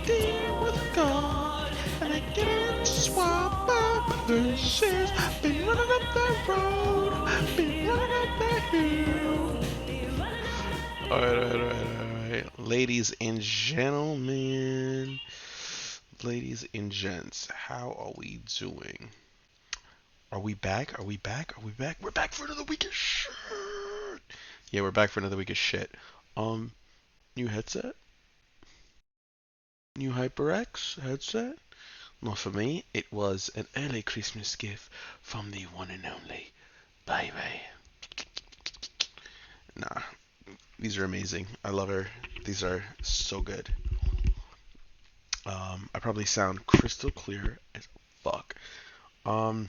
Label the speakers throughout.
Speaker 1: deal with God, and I get it to swap up verses. Been running up that road, been running up that hill. Alright. Ladies and gents, how are we doing? Are we back? Are we back? Are we back? We're back for another week of shit. Yeah, we're back for another week of shit. Um, New headset? New HyperX headset? Not for me. It was an early Christmas gift from the one and only baby. Nah, these are amazing. I love her. These are so good. I probably sound crystal clear as fuck. Um,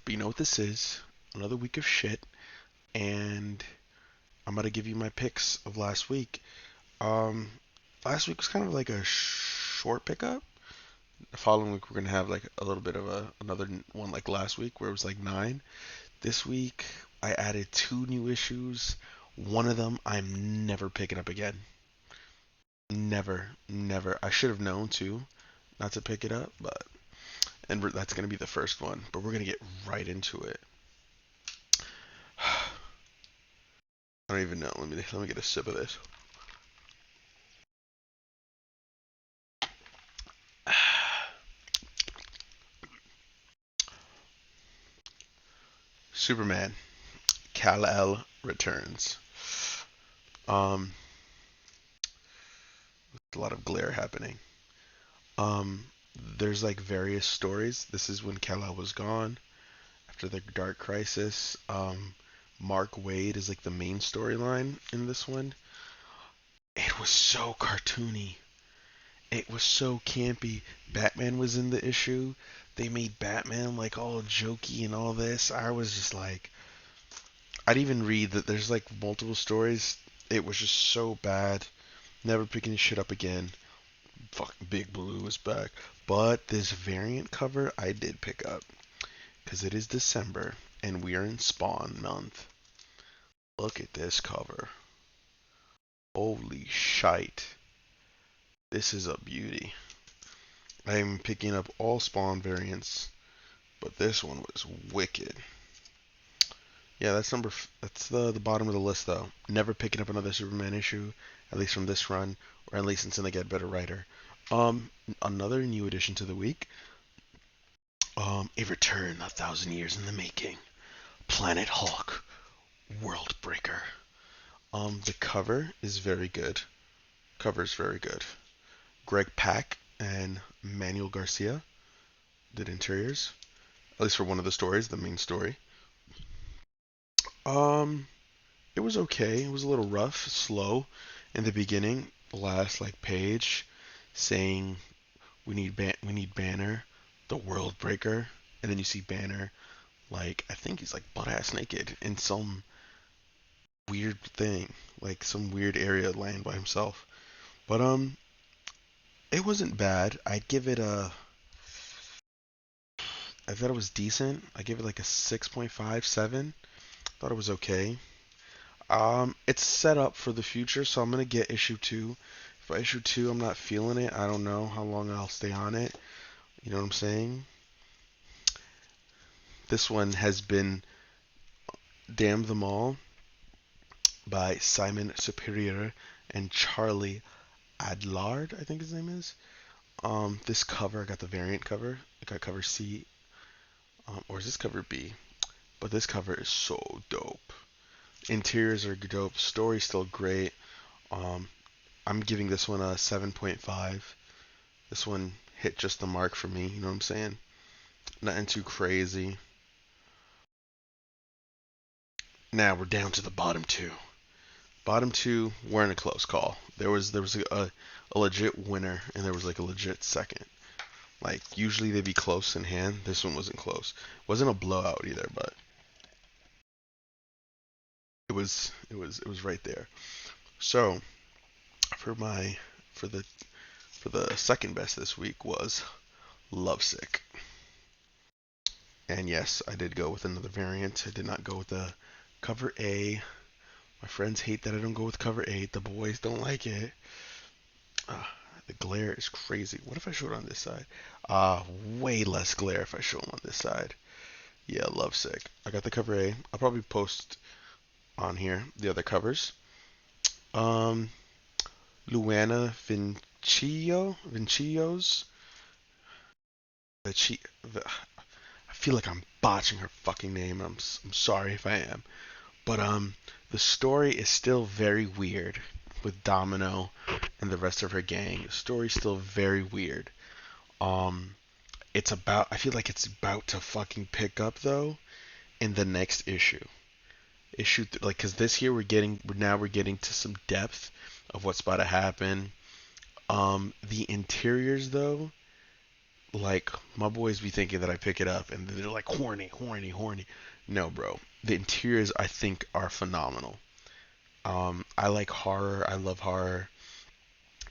Speaker 1: but you know what this is? Another week of shit, and I'm gonna give you my picks of last week. Um, Last week was kind of like a short pickup. The following week we're gonna have like a little bit of another one like last week where it was like 9. This week I added 2 new issues. One of them I'm never picking up again. Never. I should have known too, not to pick it up, but that's gonna be the first one. But we're gonna get right into it. I don't even know. Let me get a sip of this. Superman, Kal-El returns. Um, a lot of glare happening. Um, there's like various stories. This is when Kal-El was gone after the Dark Crisis. Mark Waid is like the main storyline in this one. It was so cartoony. It was so campy. Batman was in the issue. They made Batman like all jokey and all this. I was just like, I'd even read that there's like multiple stories. It was just so bad. Never picking this shit up again. Fucking Big Blue is back. But this variant cover I did pick up. Because it is December and we are in Spawn month. Look at this cover. Holy shite. This is a beauty. I'm picking up all Spawn variants, but this one was wicked. Yeah, that's the bottom of the list though. Never picking up another Superman issue, at least from this run, or at least until they get a better writer. Another new addition to the week. A return 1,000 years in the making. Planet Hawk, World Breaker. The cover is very good. Cover is very good. Greg Pak and Manuel Garcia did interiors, at least for one of the stories, the main story. Um, it was okay. It was a little rough, slow in the beginning. The last like page saying we need Banner, the World Breaker, and then you see Banner like I think he's like butt ass naked in some weird thing, like some weird area of land by himself. But it wasn't bad. I thought it was decent. I give it like a 6.5, 7. Thought it was okay. It's set up for the future, so I'm gonna get issue 2. If by issue 2 I'm not feeling it, I don't know how long I'll stay on it. You know what I'm saying? This one has been Damn Them All by Simon Superior and Charlie Adlard, I think his name is. This cover, I got the variant cover. I got cover C, or is this cover B? But this cover is so dope. Interiors are dope. Story's still great. Um, I'm giving this one a 7.5. This one hit just the mark for me. You know what I'm saying? Nothing too crazy. Now we're down to the bottom 2. Bottom 2 weren't a close call. There was a legit winner and there was like a legit second. Like usually they'd be close in hand. This one wasn't close. Wasn't a blowout either, but it was right there. So for my for the for the second best this week was Lovesick. And yes, I did go with another variant. I did not go with the cover A. My friends hate that I don't go with cover A. The boys don't like it. Uh, The glare is crazy. What if I show it on this side? Way less glare if I show them on this side. Yeah, lovesick. I got the cover A. I'll probably post on here the other covers. Um, Luana Vincio's. She, I feel like I'm botching her fucking name. I'm sorry if I am. But the story is still very weird with Domino and the rest of her gang. The story's still very weird. Um, it's about. I feel like it's about to fucking pick up though in the next issue. Like, cause this year we're getting to some depth of what's about to happen. The interiors though, like my boys be thinking that I pick it up and they're like horny, horny, horny. No, bro. The interiors I think are phenomenal. I like horror. I love horror,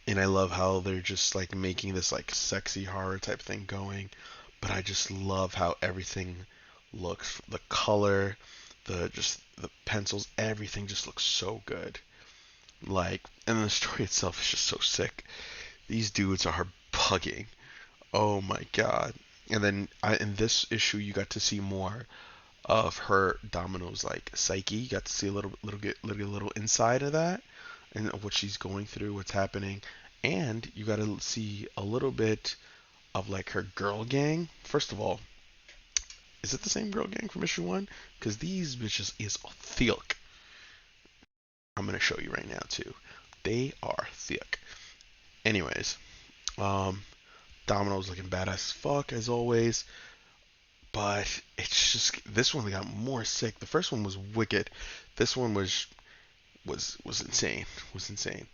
Speaker 1: and I love how they're just like making this like sexy horror type thing going. But I just love how everything looks. The color, the pencils, everything just looks so good. Like, and the story itself is just so sick. These dudes are bugging. Oh my god. And then in this issue, you got to see more of her Domino's like psyche. You got to see a little inside of that and what she's going through, what's happening, and you got to see a little bit of like her girl gang. First of all, is it the same girl gang from issue one? Because these bitches is thick. I'm gonna show you right now too. They are thick. Anyways, um, Domino's looking badass as fuck as always. But it's just this one got more sick. The first one was wicked. This one was insane. Was insane.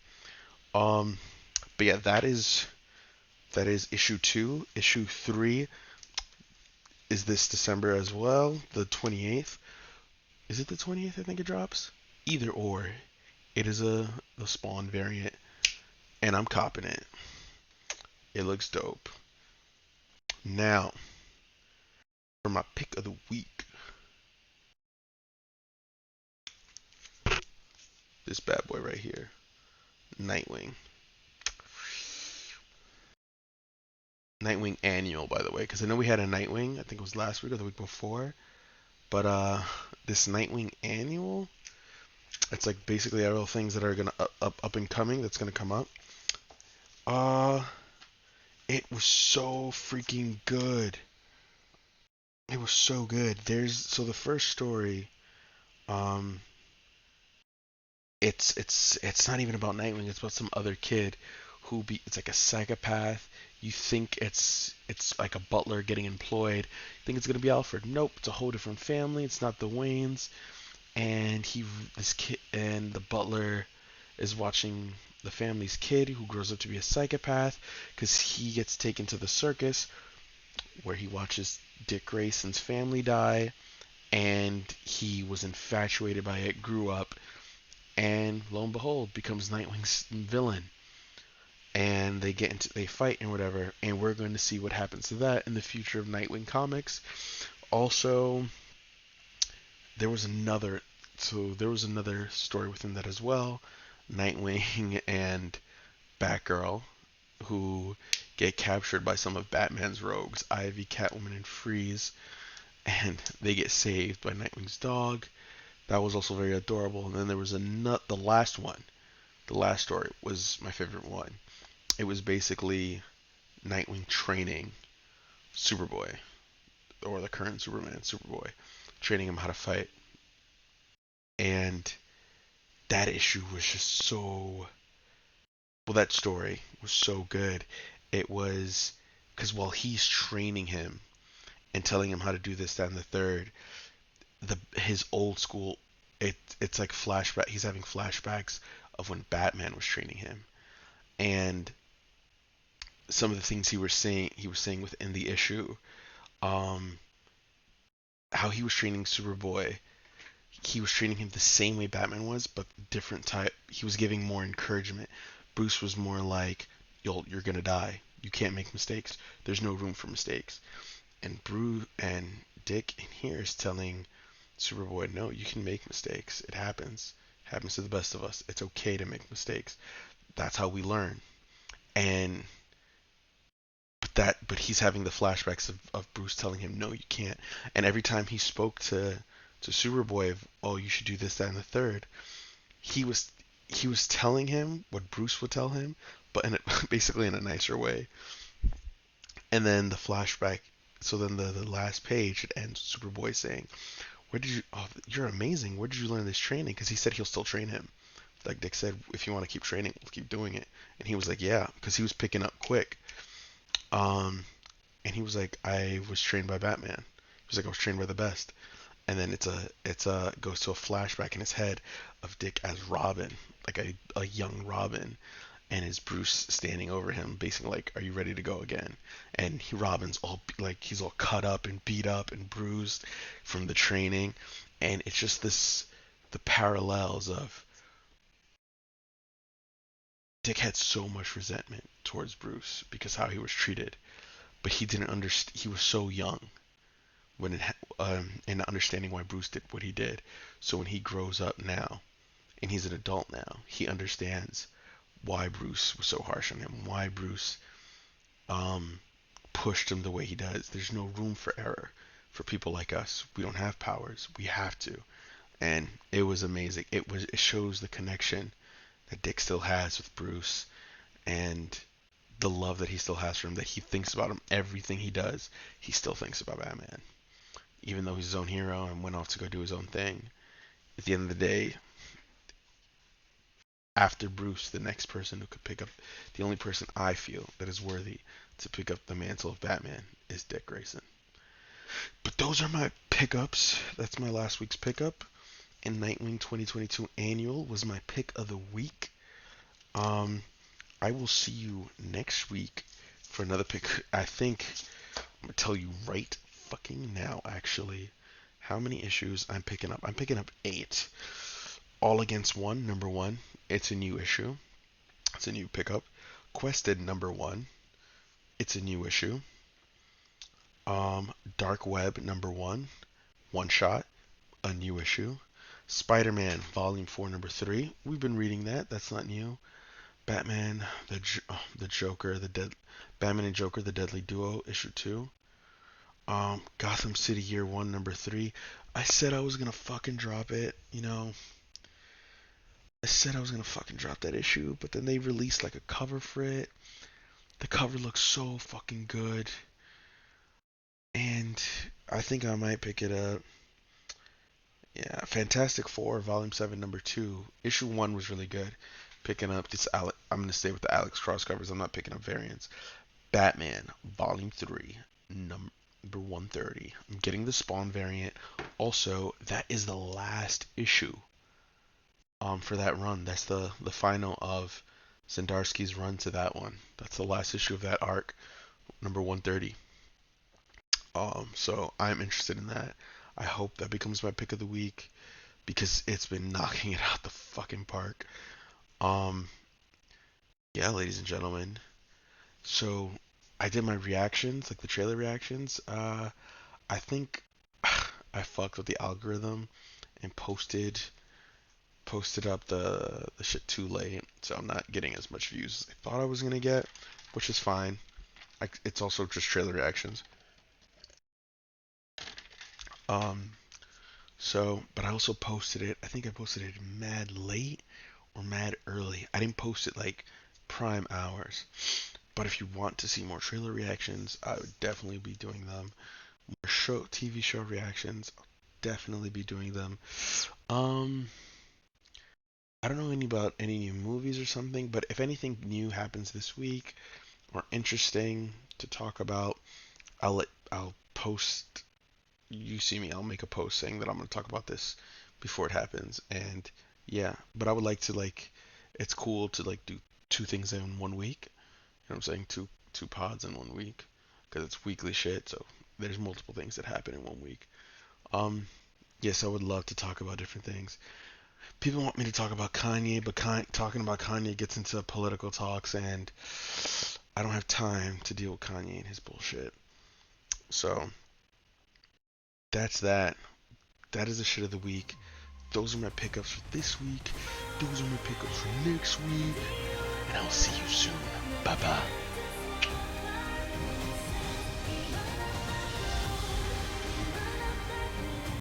Speaker 1: Um, but yeah, that is issue two. Issue three is this December as well, the 28th. Is it the 20th? I think it drops. Either or, it is the Spawn variant, and I'm copping it. It looks dope. Now, for my pick of the week, this bad boy right here, Nightwing. Nightwing annual, by the way, because I know we had a Nightwing. I think it was last week or the week before. But this Nightwing annual, it's like basically all things that are gonna up and coming. That's gonna come up. Uh, it was so freaking good. It was so good. So the first story, um, it's not even about Nightwing. It's about some other kid it's like a psychopath. You think it's like a butler getting employed. You think it's gonna be Alfred. Nope, it's a whole different family. It's not the Waynes. And this kid and the butler is watching the family's kid who grows up to be a psychopath because he gets taken to the circus where he watches Dick Grayson's family die, and he was infatuated by it, grew up, and lo and behold becomes Nightwing's villain. And they fight and whatever, and we're going to see what happens to that in the future of Nightwing comics. Also, there was another there was another story within that as well. Nightwing and Batgirl, who get captured by some of Batman's rogues, Ivy, Catwoman, and Freeze, and they get saved by Nightwing's dog. That was also very adorable. And then there was the last one. The last story was my favorite one. It was basically Nightwing training Superboy, or the current Superman, Superboy, training him how to fight. And that issue was just so that story was so good. It was because while he's training him and telling him how to do this, that, and the third, his old school, it's like flashback. He's having flashbacks of when Batman was training him, and some of the things he was saying within the issue, um, how he was training Superboy. He was treating him the same way Batman was, but different type. He was giving more encouragement. Bruce was more like, you're gonna die. You can't make mistakes. There's no room for mistakes." And Bruce and Dick in here is telling Superboy, "No, you can make mistakes. It happens. It happens to the best of us. It's okay to make mistakes. That's how we learn." And but he's having the flashbacks of Bruce telling him no, you can't. And every time he spoke to Superboy of, oh, you should do this, that, and the third, he was he was telling him what Bruce would tell him, but in a, basically in a nicer way. And then the flashback, so then the last page it ends with Superboy saying, "Where did you? Oh, you're amazing. Where did you learn this training?" Because he said he'll still train him. Like Dick said, if you want to keep training, we'll keep doing it. And he was like, "Yeah," because he was picking up quick. Um, and he was like, "I was trained by Batman." He was like, "I was trained by the best." And then it's a goes to a flashback in his head of Dick as Robin, like a young Robin, and is Bruce standing over him, basically like, "Are you ready to go again?" And Robin's all like he's all cut up and beat up and bruised from the training, and it's just the parallels of Dick had so much resentment towards Bruce because how he was treated, but he didn't understand. He was so young when in understanding why Bruce did what he did. So when he grows up now and he's an adult now, he understands why Bruce was so harsh on him, why Bruce um, pushed him the way he does. There's no room for error for people like us. We don't have powers. We have to. And it was amazing. It shows the connection that Dick still has with Bruce and the love that he still has for him, that he thinks about him. Everything he does, he still thinks about Batman. Even though he's his own hero and went off to go do his own thing. At the end of the day, after Bruce, the next person who could pick up, the only person I feel that is worthy to pick up the mantle of Batman is Dick Grayson. But those are my pickups. That's my last week's pickup. And Nightwing 2022 Annual was my pick of the week. Um, I will see you next week for another pick. I think I'm gonna tell you right fucking now, actually, how many issues I'm picking up. I'm picking up 8. All Against One, number 1. It's a new issue. It's a new pickup. Quested, number 1. It's a new issue. Dark Web, number 1. One shot. A new issue. Spider-Man, Volume 4, number 3. We've been reading that. That's not new. Batman, the Joker, Batman and Joker, the Deadly Duo, issue 2. Gotham City Year 1, number 3. I said I was gonna fucking drop it, you know. I said I was gonna fucking drop that issue, but then they released like a cover for it. The cover looks so fucking good, and I think I might pick it up. Yeah, Fantastic Four, Volume 7, number 2. Issue 1 was really good. Picking up this, I'm gonna stay with the Alex Cross covers. I'm not picking up variants. Batman, Volume 3, number 130. I'm getting the Spawn variant. Also, that is the last issue for that run. That's the final of Zdarsky's run to that one. That's the last issue of that arc, number 130. So I'm interested in that. I hope that becomes my pick of the week because it's been knocking it out the fucking park. Um, yeah, ladies and gentlemen. So I did my reactions, like the trailer reactions. I think I fucked with the algorithm and posted up the shit too late, so I'm not getting as much views as I thought I was gonna get, which is fine. It's also just trailer reactions. Um, but I also posted it. I think I posted it mad late or mad early. I didn't post it like prime hours. But if you want to see more trailer reactions, I would definitely be doing them. More TV show reactions, I'll definitely be doing them. Um, I don't know any about any new movies or something, but if anything new happens this week or interesting to talk about, I'll post. You see me, I'll make a post saying that I'm going to talk about this before it happens. And yeah, but I would like to like, it's cool to like do 2 things in 1 week. You know what I'm saying? Two pods in 1 week because it's weekly shit. So there's multiple things that happen in 1 week. Um, yes, I would love to talk about different things. People want me to talk about Kanye, but talking about Kanye gets into political talks, and I don't have time to deal with Kanye and his bullshit. So that's that. That is the shit of the week. Those are my pickups for this week. Those are my pickups for next week. And I'll see you soon. Bye bye.